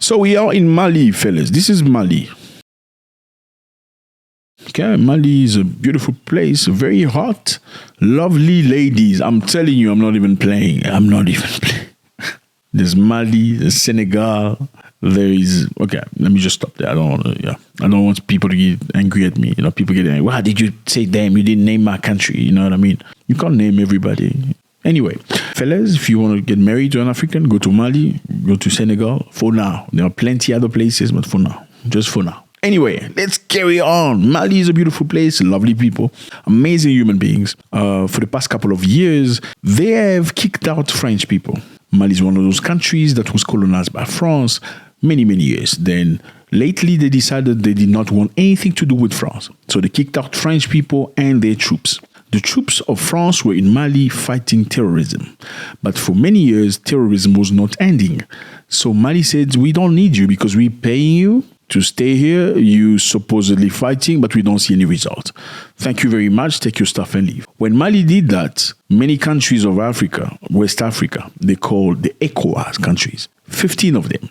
So we are in Mali, fellas. This is Mali. Okay, Mali is a beautiful place, very hot, lovely ladies. I'm telling you, I'm not even playing. There's Mali, there's Senegal. There is let me just stop there. I don't want people to get angry at me. People get angry. Why did you say damn? You didn't name my country. You know what I mean? You can't name everybody. Anyway, fellas, if you want to get married to an African, go to Mali, go to Senegal. For now, there are plenty other places, but for now, just for now. Anyway, let's carry on. Mali is a beautiful place, lovely people, amazing human beings. For the past couple of years, they have kicked out French people. Mali is one of those countries that was colonized by France many, many years. Then lately, they decided they did not want anything to do with France. So they kicked out French people and their troops. The troops of France were in Mali fighting terrorism. But for many years, terrorism was not ending. So Mali said, we don't need you because we're paying you to stay here. You supposedly fighting, but we don't see any result. Thank you very much. Take your stuff and leave. When Mali did that, many countries of Africa, West Africa, they called the ECOWAS countries, 15 of them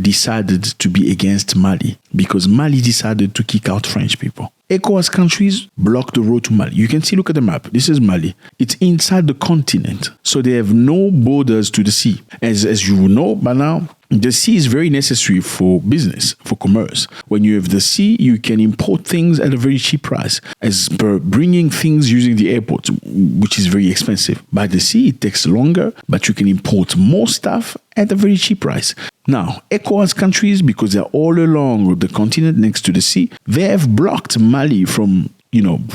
decided to be against Mali because Mali decided to kick out French people. ECOWAS countries blocked the road to Mali. You can see, look at the map. This is Mali. It's inside the continent. So they have no borders to the sea. As you know by now, the sea is very necessary for business, for commerce. When you have the sea, you can import things at a very cheap price, as per bringing things using the airport, which is very expensive. By the sea, it takes longer, but you can import more stuff at a very cheap price. Now, ECOWAS countries, because they're all along the continent next to the sea, they have blocked Mali from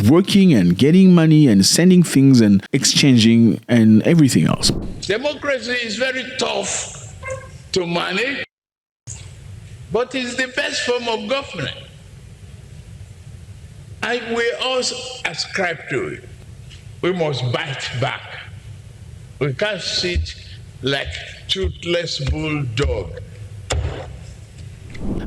working and getting money and sending things and exchanging and everything else. Democracy is very tough to manage, but it's the best form of government. And we also ascribe to it. We must bite back. We can't sit like toothless bulldog.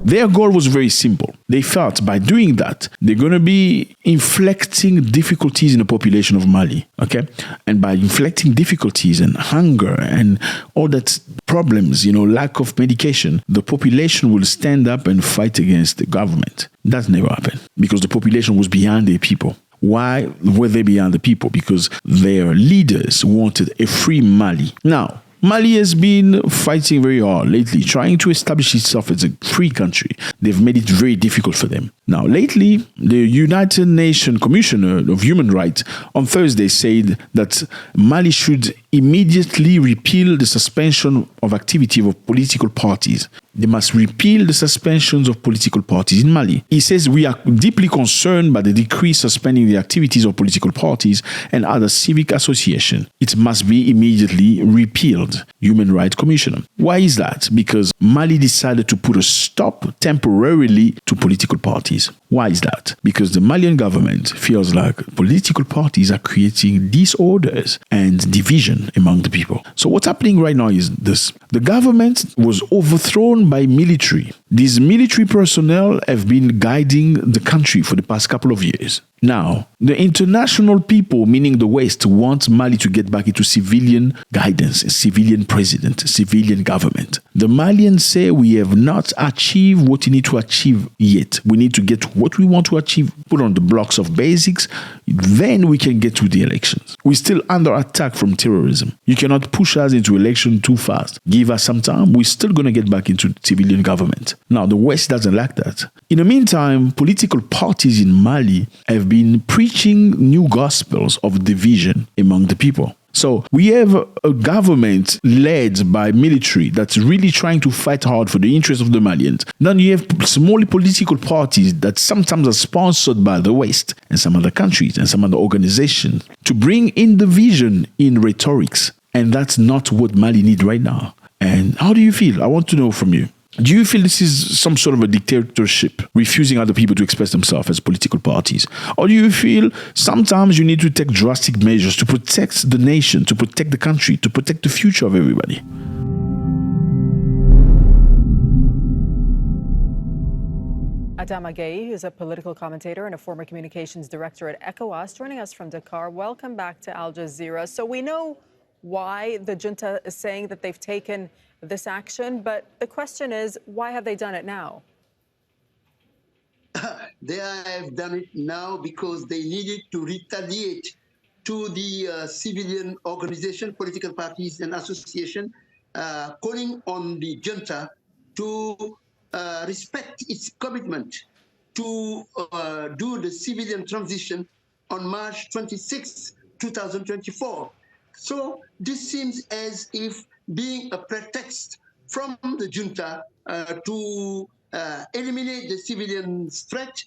Their goal was very simple. They felt by doing that, they're going to be inflicting difficulties in the population of Mali, okay? And by inflicting difficulties and hunger and all that problems, lack of medication, the population will stand up and fight against the government. That never happened because the population was behind their people. Why were they behind the people? Because their leaders wanted a free Mali. Now, Mali has been fighting very hard lately, trying to establish itself as a free country. They've made it very difficult for them. Now, lately, the United Nations Commissioner of Human Rights on Thursday said that Mali should immediately repeal the suspension of activity of political parties. They must repeal the suspensions of political parties in Mali. He says, we are deeply concerned by the decree suspending the activities of political parties and other civic associations. It must be immediately repealed. Human Rights Commissioner. Why is that? Because Mali decided to put a stop temporarily to political parties. Why is that? Because the Malian government feels like political parties are creating disorders and division among the people. So what's happening right now is this. The government was overthrown by military. These military personnel have been guiding the country for the past couple of years. Now, the international people, meaning the West, want Mali to get back into civilian guidance, civilian president, civilian government. The Malians say we have not achieved what we need to achieve yet. We need to get what we want to achieve, put on the blocks of basics, then we can get to the elections. We're still under attack from terrorism. You cannot push us into election too fast. Give us some time, we're still going to get back into civilian government. Now, the West doesn't like that. In the meantime, political parties in Mali have been preaching new gospels of division among the people. So we have a government led by military that's really trying to fight hard for the interests of the Malians. Then you have small political parties that sometimes are sponsored by the West and some other countries and some other organizations to bring in division in rhetorics. And that's not what Mali needs right now. And how do you feel? I want to know from you. Do you feel this is some sort of a dictatorship, refusing other people to express themselves as political parties? Or do you feel sometimes you need to take drastic measures to protect the nation, to protect the country, to protect the future of everybody? Adama Gaye, who's a political commentator and a former communications director at ECOWAS, joining us from Dakar. Welcome back to Al Jazeera. So we know why the junta is saying that they've taken this action. But the question is, why have they done it now? They have done it now because they needed to retaliate to the civilian organization, political parties and association, calling on the junta to respect its commitment to do the civilian transition on March 26, 2024. So this seems as if being a pretext from the junta to eliminate the civilian threat,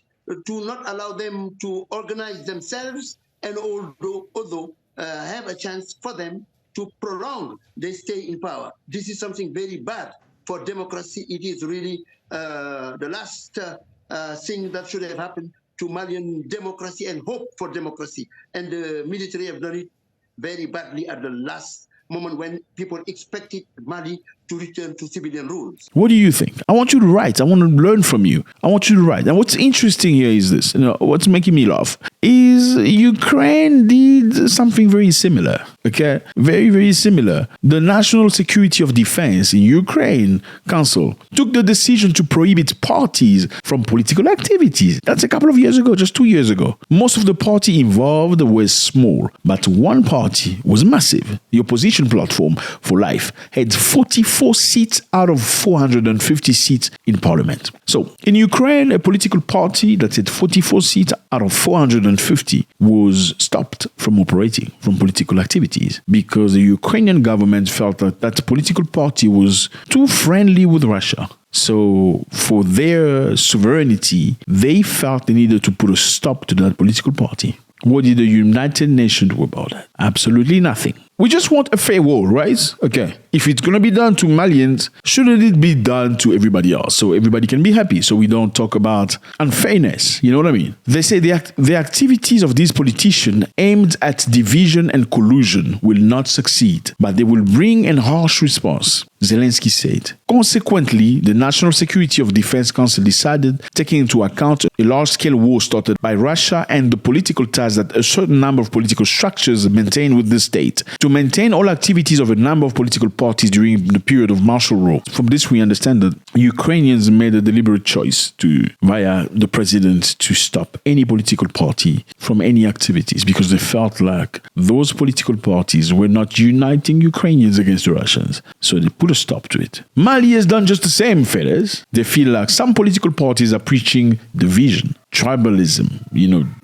to not allow them to organize themselves, and although have a chance for them to prolong their stay in power. This is something very bad for democracy. It is really the last thing that should have happened to Malian democracy and hope for democracy. And the military have done it very badly at the last moment when people expected Mali to return to civilian rules. What do you think? I want you to write. I want to learn from you. I want you to write. And what's interesting here is this. What's making me laugh is Ukraine did something very similar. Okay? Very, very similar. The National Security of Defense in Ukraine Council took the decision to prohibit parties from political activities. That's a couple of years ago, just 2 years ago. Most of the party involved were small, but one party was massive. The opposition platform for life had 44 seats out of 450 seats in parliament. So in Ukraine, a political party that had 44 seats out of 450 was stopped from operating, from political activities, because the Ukrainian government felt that that political party was too friendly with Russia. So for their sovereignty, they felt they needed to put a stop to that political party. What did the United Nations do about that? Absolutely nothing. We just want a fair war, right? Okay. If it's going to be done to Malians, shouldn't it be done to everybody else so everybody can be happy, so we don't talk about unfairness? You know what I mean? They say the activities of these politicians aimed at division and collusion will not succeed, but they will bring a harsh response, Zelensky said. Consequently, the National Security of Defense Council decided, taking into account a large-scale war started by Russia and the political ties that a certain number of political structures maintain with the state, to maintain all activities of a number of political parties during the period of martial law. From this, we understand that Ukrainians made a deliberate choice via the president, to stop any political party from any activities, because they felt like those political parties were not uniting Ukrainians against the Russians. So they put a stop to it. Mali has done just the same, fellas. They feel like some political parties are preaching division, tribalism,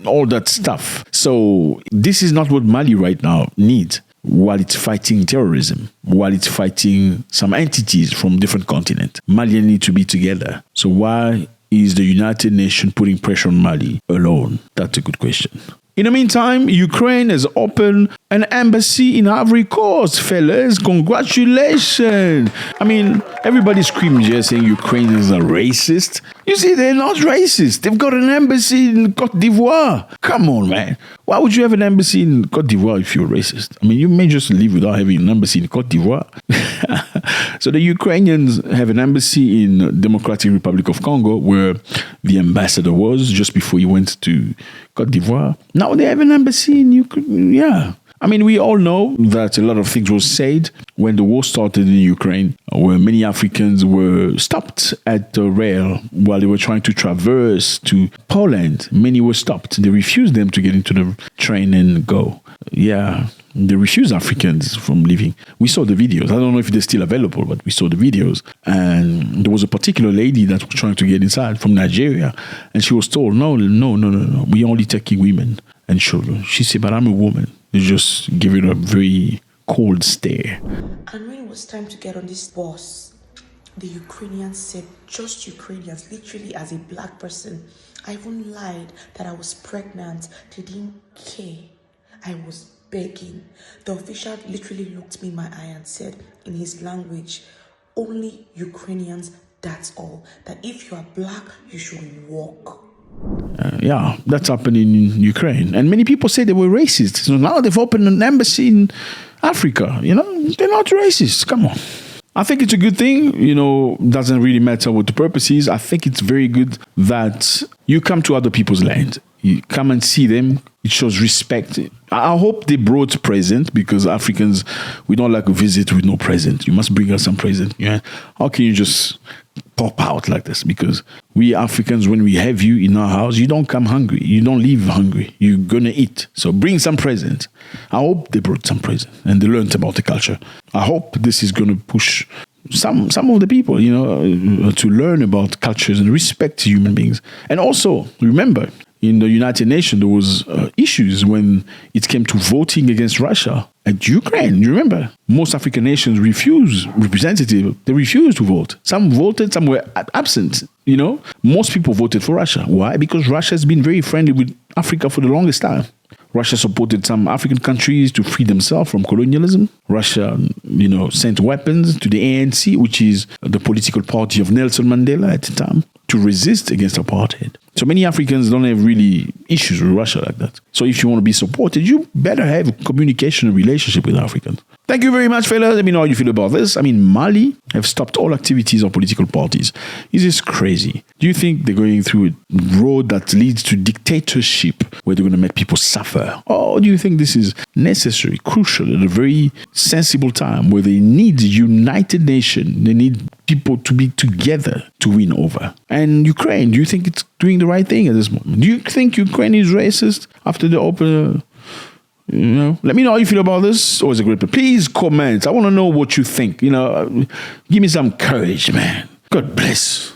all that stuff. So this is not what Mali right now needs, while it's fighting terrorism, while it's fighting some entities from different continents. Mali need to be together. So why is the United Nations putting pressure on Mali alone? That's a good question. In the meantime, Ukraine has opened an embassy in Ivory Coast, fellas. Congratulations. I mean, everybody's screaming here saying Ukrainians are racist. You see, they're not racist. They've got an embassy in Côte d'Ivoire. Come on, man. Why would you have an embassy in Côte d'Ivoire if you're racist? I mean, you may just leave without having an embassy in Côte d'Ivoire. So the Ukrainians have an embassy in Democratic Republic of Congo, where the ambassador was just before he went to Côte d'Ivoire. Now they have an embassy in Ukraine. Yeah. I mean, we all know that a lot of things were said when the war started in Ukraine, where many Africans were stopped at the rail while they were trying to traverse to Poland. Many were stopped. They refused them to get into the train and go. Yeah, they refused Africans from leaving. We saw the videos. I don't know if they're still available, but we saw the videos. And there was a particular lady that was trying to get inside from Nigeria. And she was told, no, we only taking women and children. She said, but I'm a woman. They just give it a very cold stare. And when it was time to get on this bus, the Ukrainians said, just Ukrainians, literally as a black person. I even lied that I was pregnant. They didn't care. I was begging. The official literally looked me in my eye and said in his language, only Ukrainians, that's all. That if you are black, you should walk. Yeah, that's happened in Ukraine. And many people say they were racist. So now they've opened an embassy in Africa. They're not racist. Come on. I think it's a good thing. Doesn't really matter what the purpose is. I think it's very good that you come to other people's land. You come and see them. It shows respect. I hope they brought present, because Africans, we don't like a visit with no present. You must bring us some present. Yeah. How can you just pop out like this? Because we Africans, when we have you in our house, you don't come hungry. You don't leave hungry. You're going to eat. So bring some present. I hope they brought some present and they learned about the culture. I hope this is going to push some of the people, to learn about cultures and respect human beings. And also, remember, in the United Nations, there was issues when it came to voting against Russia and Ukraine. You remember? Most African nations refused representative. They refused to vote. Some voted, some were absent. Most people voted for Russia. Why? Because Russia has been very friendly with Africa for the longest time. Russia supported some African countries to free themselves from colonialism. Russia, sent weapons to the ANC, which is the political party of Nelson Mandela at the time, to resist against apartheid. So many Africans don't have really issues with Russia like that. So if you want to be supported, you better have a communication and relationship with Africans. Thank you very much, fellas. Let me know how you feel about this. Mali have stopped all activities of political parties. This is crazy. Do you think they're going through a road that leads to dictatorship, where they're going to make people suffer? Or do you think this is necessary, crucial, at a very sensible time where they need United Nations? They need people to be together to win over. And Ukraine, do you think it's doing the right thing at this moment? Do you think Ukraine is racist after the open... Let me know how you feel about this. Always a great pleasure. Please comment. I want to know what you think. Give me some courage, man. God bless.